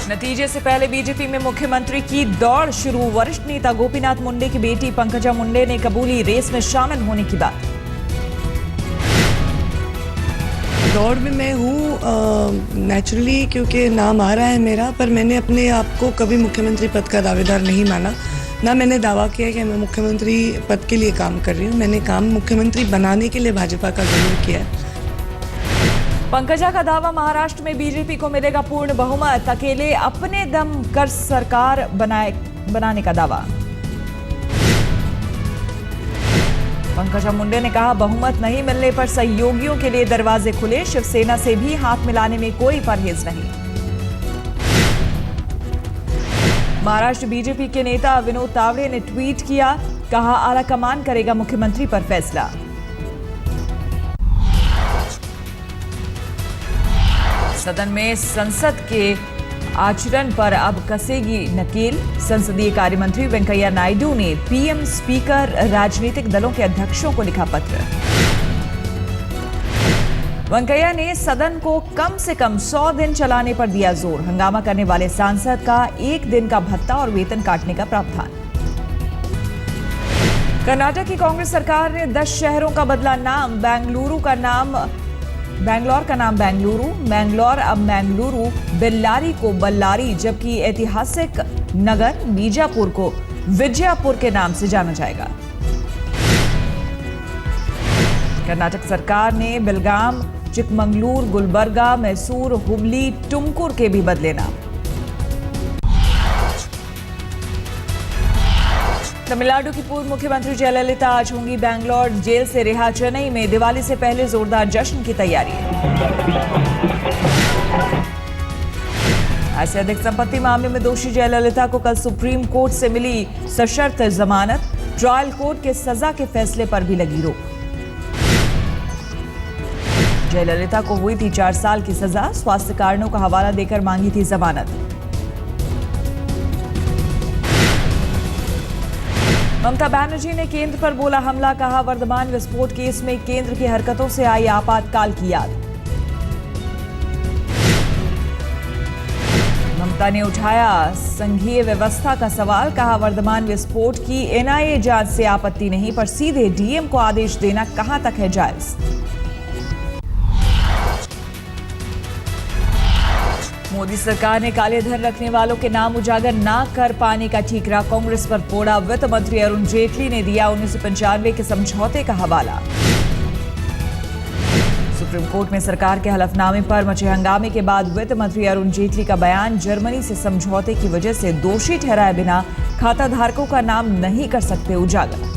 नतीजे से पहले बीजेपी में मुख्यमंत्री की दौड़ शुरू। वरिष्ठ नेता गोपीनाथ मुंडे की बेटी पंकजा मुंडे ने कबूली रेस में शामिल होने की बात। दौड़ में मैं हूँ नेचुरली, क्योंकि नाम आ रहा है मेरा, पर मैंने अपने आप को कभी मुख्यमंत्री पद का दावेदार नहीं माना। ना मैंने दावा किया कि मैं मुख्यमंत्री पद के लिए काम कर रही हूँ। मैंने काम मुख्यमंत्री बनाने के लिए भाजपा का जरूर किया है। पंकजा का दावा, महाराष्ट्र में बीजेपी को मिलेगा पूर्ण बहुमत। अकेले अपने दम कर सरकार बनाने का दावा। पंकजा मुंडे ने कहा, बहुमत नहीं मिलने पर सहयोगियों के लिए दरवाजे खुले। शिवसेना से भी हाथ मिलाने में कोई परहेज नहीं। महाराष्ट्र बीजेपी के नेता विनोद तावड़े ने ट्वीट किया, कहा आला कमान करेगा मुख्यमंत्री पर फैसला। सदन में संसद के आचरण पर अब कसेगी नकेल। संसदीय कार्य मंत्री वेंकैया नायडू ने पीएम, स्पीकर, राजनीतिक दलों के अध्यक्षों को लिखा पत्र। वेंकैया ने सदन को कम से कम 100 दिन चलाने पर दिया जोर। हंगामा करने वाले सांसद का 1 दिन का भत्ता और वेतन काटने का प्रावधान। कर्नाटक की कांग्रेस सरकार ने 10 शहरों का बदला नाम। बैंगलोर का नाम बेंगलुरु, मैंगलोर अब मैंगलुरु, बेल्लारी को बल्लारी, जबकि ऐतिहासिक नगर बीजापुर को विजयपुर के नाम से जाना जाएगा। कर्नाटक सरकार ने बेलगाम, चिकमंगलूर, गुलबर्गा, मैसूर, हुबली, टुमकुर के भी बदले नाम। तमिलनाडु की पूर्व मुख्यमंत्री जयललिता आज होंगी बैंगलोर जेल से रिहा। चेन्नई में दिवाली से पहले जोरदार जश्न की तैयारी। ऐसे अधिक संपत्ति मामले में दोषी जयललिता को कल सुप्रीम कोर्ट से मिली सशर्त जमानत। ट्रायल कोर्ट के सजा के फैसले पर भी लगी रोक। जयललिता को हुई थी 4 साल की सजा। स्वास्थ्य कारणों का हवाला देकर मांगी थी जमानत। ममता बनर्जी ने केंद्र पर बोला हमला, कहा वर्धमान विस्फोट केस में केंद्र की हरकतों से आई आपातकाल की याद। ममता ने उठाया संघीय व्यवस्था का सवाल, कहा वर्धमान विस्फोट की एनआईए जांच से आपत्ति नहीं, पर सीधे डीएम को आदेश देना कहां तक है जायज। मोदी सरकार ने काले धन रखने वालों के नाम उजागर ना कर पाने का ठीकरा कांग्रेस पर फोड़ा। वित्त मंत्री अरुण जेटली ने दिया 1995 के समझौते का हवाला। सुप्रीम कोर्ट में सरकार के हलफनामे पर मचे हंगामे के बाद वित्त मंत्री अरुण जेटली का बयान, जर्मनी से समझौते की वजह से दोषी ठहराए बिना खाता धारकों का नाम नहीं कर सकते उजागर।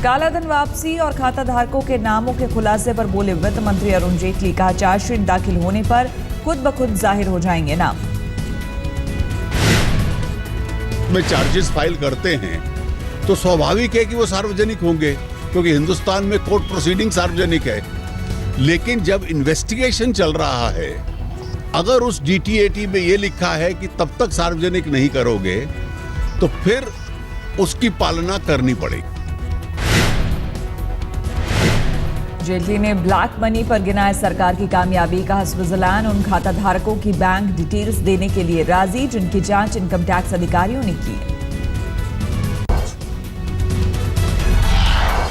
कालाधन वापसी और खाता धारकों के नामों के खुलासे पर बोले वित्त मंत्री अरुण जेटली, कहा चार्जशीट दाखिल होने पर खुद ब खुद जाहिर हो जाएंगे नाम। में चार्जेस फाइल करते हैं तो स्वाभाविक है कि वो सार्वजनिक होंगे, क्योंकि हिंदुस्तान में कोर्ट प्रोसीडिंग सार्वजनिक है। लेकिन जब इन्वेस्टिगेशन चल रहा है, अगर उस डीटीएटी में ये लिखा है कि तब तक सार्वजनिक नहीं करोगे, तो फिर उसकी पालना करनी पड़ेगी। जेटली ने ब्लैक मनी पर गिनाए सरकार की कामयाबी, कहा स्विट्जरलैंड उन खाता धारकों की बैंक डिटेल्स देने के लिए राजी जिनकी जांच इनकम टैक्स अधिकारियों ने की।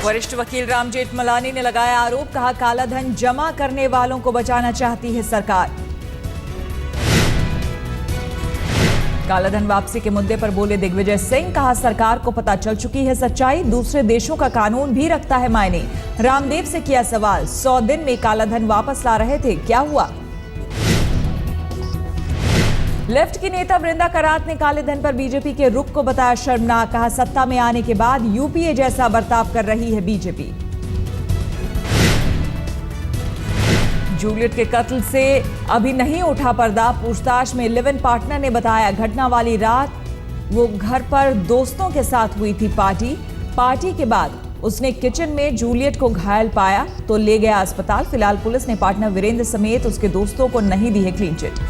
वरिष्ठ वकील राम जेठमलानी ने लगाया आरोप, कहा कालाधन जमा करने वालों को बचाना चाहती है सरकार। कालाधन वापसी के मुद्दे पर बोले दिग्विजय सिंह, कहा सरकार को पता चल चुकी है सच्चाई, दूसरे देशों का कानून भी रखता है मायने। रामदेव से किया सवाल, 100 दिन में कालाधन वापस ला रहे थे, क्या हुआ। लेफ्ट की नेता वृंदा करात ने काले धन पर बीजेपी के रुख को बताया शर्मनाक, कहा सत्ता में आने के बाद यूपीए जैसा बर्ताव कर रही है बीजेपी। जूलियट के कत्ल से अभी नहीं उठा पर्दा। पूछताछ में लिव इन पार्टनर ने बताया घटना वाली रात वो घर पर दोस्तों के साथ हुई थी पार्टी के बाद उसने किचन में जूलियट को घायल पाया तो ले गया अस्पताल। फिलहाल पुलिस ने पार्टनर वीरेंद्र समेत उसके दोस्तों को नहीं दी है क्लीन चिट।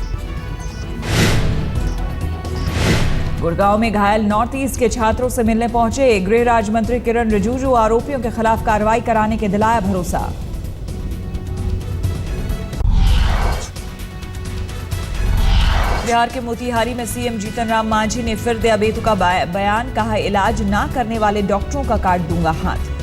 गुड़गांव में घायल नॉर्थ ईस्ट के छात्रों से मिलने पहुंचे गृह राज्य मंत्री किरण रिजिजू। आरोपियों के खिलाफ कार्रवाई कराने के दिलाया भरोसा। बिहार के मोतिहारी में सीएम जीतन राम मांझी ने फिर दिया बेतुका बयान, कहा इलाज ना करने वाले डॉक्टरों का काट दूंगा हाथ।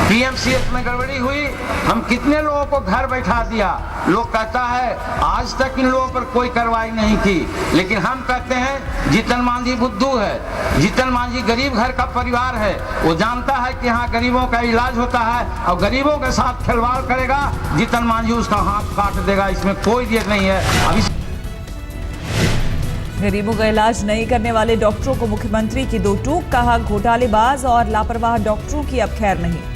पीएमसीएच में गड़बड़ी हुई, हम कितने लोगों को घर बैठा दिया। लोग कहता है आज तक इन लोगों पर कोई कार्रवाई नहीं की, लेकिन हम कहते हैं जीतन मांझी बुद्धू है। जीतन मांझी गरीब घर का परिवार है, वो जानता है कि यहाँ गरीबों का इलाज होता है और गरीबों के साथ खिलवाड़ करेगा, जीतन मांझी उसका हाथ काट देगा, इसमें कोई देर नहीं है। अभी गरीबों का इलाज नहीं करने वाले डॉक्टरों को मुख्यमंत्री की दो टूक, कहा घोटालेबाज और लापरवाह डॉक्टरों की अब खैर नहीं।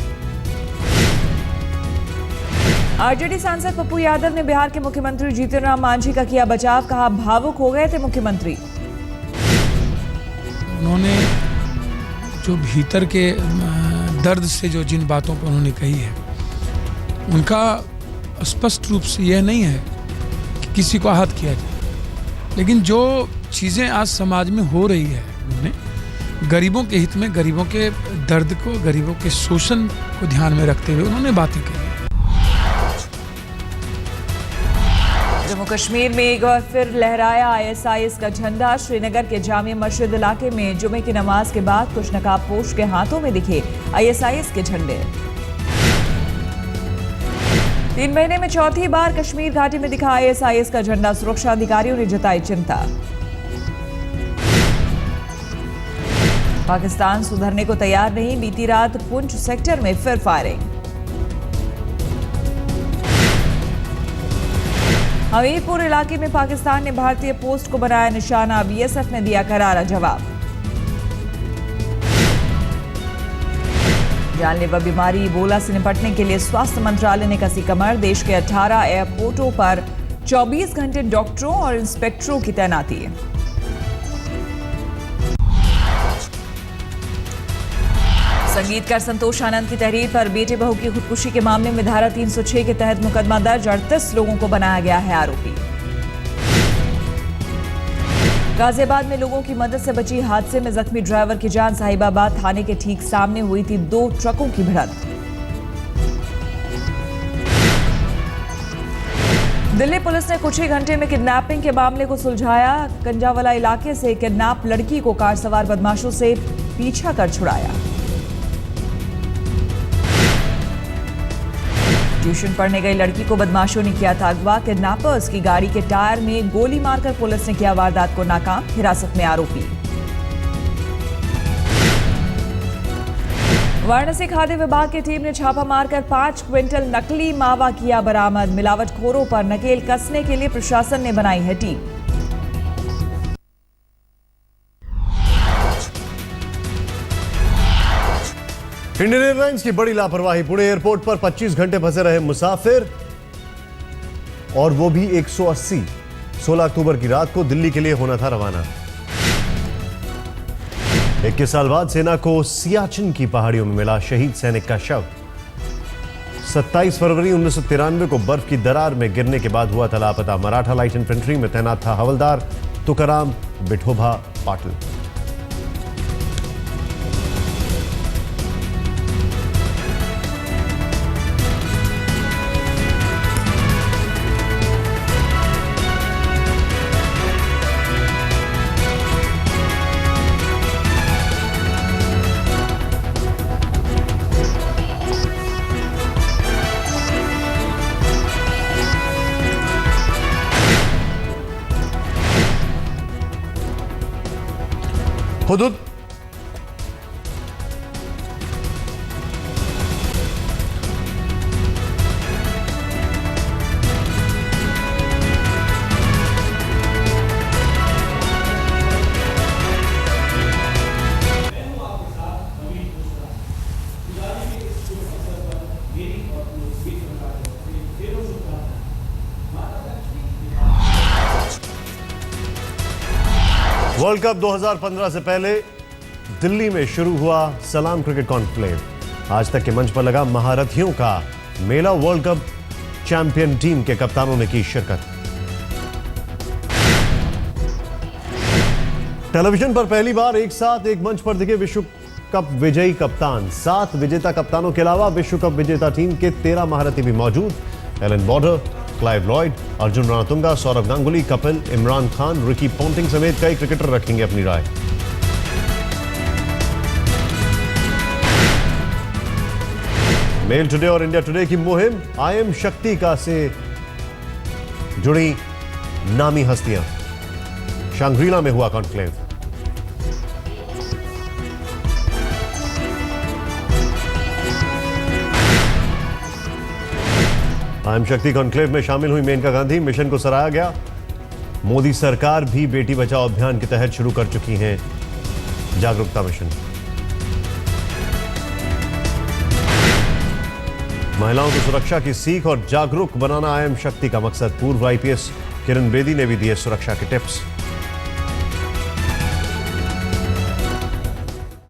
आरजेडी सांसद पप्पू यादव ने बिहार के मुख्यमंत्री जीतन राम मांझी का किया बचाव, कहा भावुक हो गए थे मुख्यमंत्री। उन्होंने जो भीतर के दर्द से जो जिन बातों पर उन्होंने कही है, उनका स्पष्ट रूप से यह नहीं है कि किसी को आहत किया जाए, लेकिन जो चीज़ें आज समाज में हो रही है, उन्होंने गरीबों के हित में, गरीबों के दर्द को, गरीबों के शोषण को ध्यान में रखते हुए उन्होंने बातें कही। जम्मू कश्मीर में एक बार फिर लहराया आईएसआईएस का झंडा। श्रीनगर के जामिया मस्जिद इलाके में जुमे की नमाज के बाद कुछ नकाबपोश के हाथों में दिखे आईएसआईएस के झंडे। 3 महीने में चौथी बार कश्मीर घाटी में दिखा आईएसआईएस का झंडा, सुरक्षा अधिकारियों ने जताई चिंता। पाकिस्तान सुधरने को तैयार नहीं, बीती रात पुंछ सेक्टर में फिर फायरिंग। हमीरपुर इलाके में पाकिस्तान ने भारतीय पोस्ट को बनाया निशाना, बीएसएफ ने दिया करारा जवाब। जानलेवा बीमारी इबोला से निपटने के लिए स्वास्थ्य मंत्रालय ने कसी कमर, देश के 18 एयरपोर्टों पर 24 घंटे डॉक्टरों और इंस्पेक्टरों की तैनाती। संगीतकार संतोष आनंद की तहरीर पर बेटे बहू की खुदकुशी के मामले में धारा 306 के तहत मुकदमा दर्ज, 38 लोगों को बनाया गया है आरोपी। गाजियाबाद में लोगों की मदद से बची हादसे में जख्मी ड्राइवर की जान, साहिबाबाद थाने के ठीक सामने हुई थी 2 ट्रकों की भिड़ंत। दिल्ली पुलिस ने कुछ ही घंटे में किडनैपिंग के मामले को सुलझाया। कंजावाला इलाके से किडनैप लड़की को कार सवार बदमाशों से पीछा कर छुड़ाया। ट्यूशन पढ़ने गई लड़की को बदमाशों ने किया था अगवा, किडनैपर्स की गाड़ी के टायर में गोली मारकर पुलिस ने किया वारदात को नाकाम, हिरासत में आरोपी। वाराणसी खाद्य विभाग की टीम ने छापा मारकर 5 क्विंटल नकली मावा किया बरामद, मिलावटखोरों पर नकेल कसने के लिए प्रशासन ने बनाई है टीम। इंडियन एयरलाइंस की बड़ी लापरवाही, पुणे एयरपोर्ट पर 25 घंटे फंसे रहे मुसाफिर, और वो भी 180। 16 अक्टूबर की रात को दिल्ली के लिए होना था रवाना। 21 साल बाद सेना को सियाचिन की पहाड़ियों में मिला शहीद सैनिक का शव। 27 फरवरी 1993 को बर्फ की दरार में गिरने के बाद हुआ था लापता। मराठा लाइट इन्फेंट्री में तैनात था हवलदार तुकाराम विठोबा पाटिल। हुदूद वर्ल्ड कप 2015 से पहले दिल्ली में शुरू हुआ सलाम क्रिकेट कॉन्क्लेव। आज तक के मंच पर लगा महारथियों का मेला। वर्ल्ड कप चैंपियन टीम के कप्तानों ने की शिरकत। टेलीविजन पर पहली बार एक साथ एक मंच पर दिखे विश्व कप विजयी कप्तान। 7 विजेता कप्तानों के अलावा विश्व कप विजेता टीम के 13 महारथी भी मौजूद। Allan Border, Clive Lloyd, Arjuna Ranatunga, Sourav Ganguly, Kapil, Imran Khan, Ricky Ponting समेत कई क्रिकेटर रखेंगे अपनी राय। मेल टुडे और इंडिया टुडे की मुहिम, आई एम शक्ति का से जुड़ी नामी हस्तियां। शांग्रीला में हुआ कॉन्क्लेव। आई एम शक्ति कॉन्क्लेव में शामिल हुई मेनका गांधी। मिशन को सराहा गया। मोदी सरकार भी बेटी बचाओ अभियान के तहत शुरू कर चुकी है जागरूकता मिशन। महिलाओं की सुरक्षा की सीख और जागरूक बनाना आई एम शक्ति का मकसद। पूर्व आईपीएस किरण बेदी ने भी दिए सुरक्षा के टिप्स।